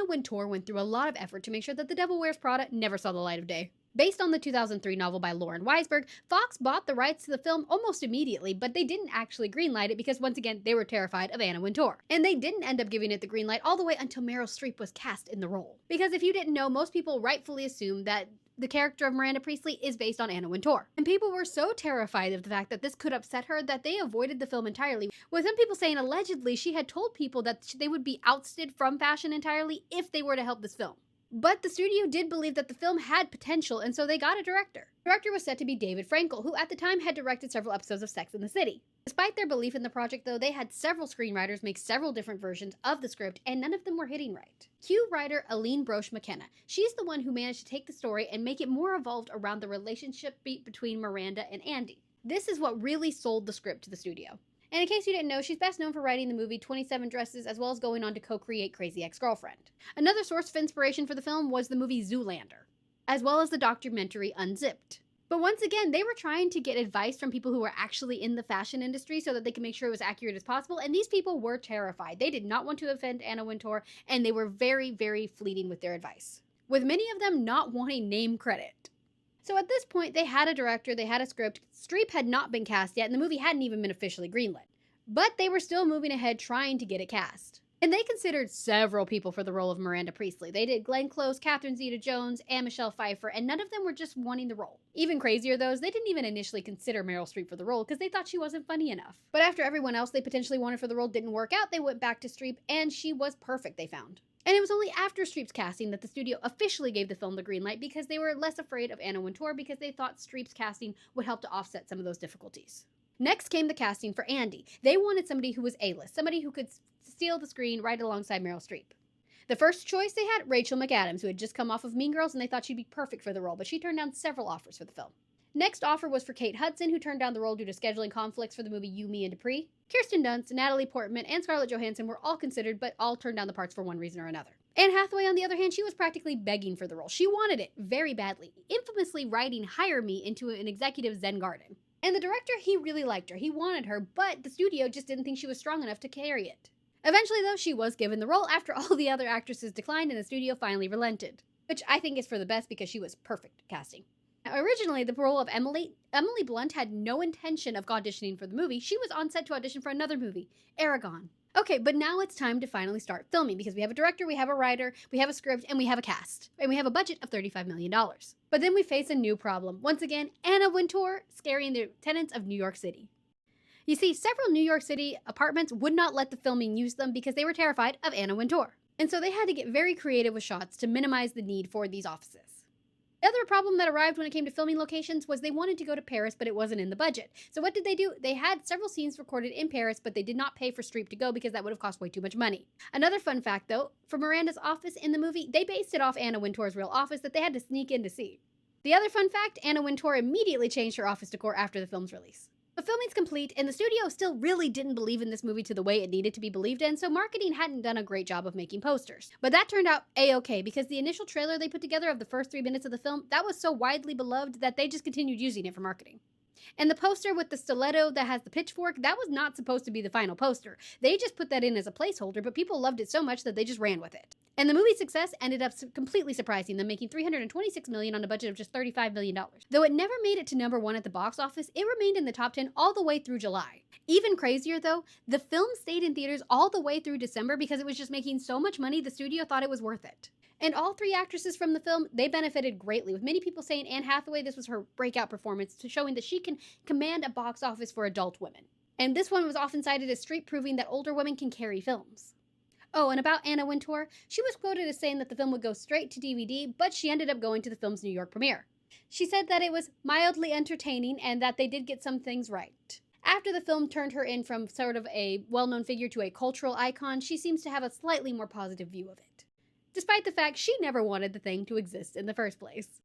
Anna Wintour went through a lot of effort to make sure that The Devil Wears Prada never saw the light of day. Based on the 2003 novel by Lauren Weisberg, Fox bought the rights to the film almost immediately, but they didn't actually greenlight it because, once again, they were terrified of Anna Wintour. And they didn't end up giving it the green light all the way until Meryl Streep was cast in the role. Because if you didn't know, most people rightfully assume that the character of Miranda Priestley is based on Anna Wintour. And people were so terrified of the fact that this could upset her that they avoided the film entirely, with some people saying allegedly she had told people that they would be ousted from fashion entirely if they were to help this film. But the studio did believe that the film had potential, and so they got a director. The director was set to be David Frankel, who at the time had directed several episodes of Sex and the City. Despite their belief in the project, though, they had several screenwriters make several different versions of the script, and none of them were hitting right. Cue writer Aline Broche McKenna. She's the one who managed to take the story and make it more evolved around the relationship between Miranda and Andy. This is what really sold the script to the studio. And in case you didn't know, she's best known for writing the movie 27 Dresses, as well as going on to co-create Crazy Ex-Girlfriend. Another source of inspiration for the film was the movie Zoolander, as well as the documentary Unzipped. But once again, they were trying to get advice from people who were actually in the fashion industry so that they could make sure it was accurate as possible, and these people were terrified. They did not want to offend Anna Wintour, and they were very, very fleeting with their advice, with many of them not wanting name credit. So at this point, they had a director, they had a script. Streep had not been cast yet, and the movie hadn't even been officially greenlit. But they were still moving ahead trying to get it cast. And they considered several people for the role of Miranda Priestley. They did Glenn Close, Catherine Zeta-Jones, and Michelle Pfeiffer, and none of them were just wanting the role. Even crazier, though, is they didn't even initially consider Meryl Streep for the role because they thought she wasn't funny enough. But after everyone else they potentially wanted for the role didn't work out, they went back to Streep, and she was perfect, they found. And it was only after Streep's casting that the studio officially gave the film the green light because they were less afraid of Anna Wintour because they thought Streep's casting would help to offset some of those difficulties. Next came the casting for Andy. They wanted somebody who was A-list, somebody who could steal the screen right alongside Meryl Streep. The first choice they had, Rachel McAdams, who had just come off of Mean Girls, and they thought she'd be perfect for the role, but she turned down several offers for the film. Next offer was for Kate Hudson, who turned down the role due to scheduling conflicts for the movie You, Me, and Dupree. Kirsten Dunst, Natalie Portman, and Scarlett Johansson were all considered, but all turned down the parts for one reason or another. Anne Hathaway, on the other hand, she was practically begging for the role. She wanted it very badly, infamously writing Hire Me into an executive Zen garden. And the director, he really liked her. He wanted her, but the studio just didn't think she was strong enough to carry it. Eventually, though, she was given the role after all the other actresses declined and the studio finally relented. Which I think is for the best because she was perfect casting. Now, originally, the role of Emily Blunt had no intention of auditioning for the movie. She was on set to audition for another movie, Aragon. Okay, but now it's time to finally start filming because we have a director, we have a writer, we have a script, and we have a cast. And we have a budget of $35 million. But then we face a new problem. Once again, Anna Wintour scaring the tenants of New York City. You see, several New York City apartments would not let the filming use them because they were terrified of Anna Wintour. And so they had to get very creative with shots to minimize the need for these offices. The other problem that arrived when it came to filming locations was they wanted to go to Paris, but it wasn't in the budget. So what did they do? They had several scenes recorded in Paris, but they did not pay for Streep to go because that would have cost way too much money. Another fun fact, though, for Miranda's office in the movie, they based it off Anna Wintour's real office that they had to sneak in to see. The other fun fact, Anna Wintour immediately changed her office decor after the film's release. But filming's complete, and the studio still really didn't believe in this movie to the way it needed to be believed in, so marketing hadn't done a great job of making posters. But that turned out A-okay, because the initial trailer they put together of the first 3 minutes of the film, that was so widely beloved that they just continued using it for marketing. And the poster with the stiletto that has the pitchfork, that was not supposed to be the final poster. They just put that in as a placeholder, but people loved it so much that they just ran with it. And the movie's success ended up completely surprising them, making $326 million on a budget of just $35 million. Though it never made it to #1 at the box office, it remained in the top 10 all the way through July. Even crazier though, the film stayed in theaters all the way through December because it was just making so much money the studio thought it was worth it. And all 3 actresses from the film, they benefited greatly, with many people saying Anne Hathaway, this was her breakout performance, to showing that she can command a box office for adult women. And this one was often cited as Streep proving that older women can carry films. Oh, and about Anna Wintour, she was quoted as saying that the film would go straight to DVD, but she ended up going to the film's New York premiere. She said that it was mildly entertaining and that they did get some things right. After the film turned her in from sort of a well-known figure to a cultural icon, she seems to have a slightly more positive view of it, despite the fact she never wanted the thing to exist in the first place.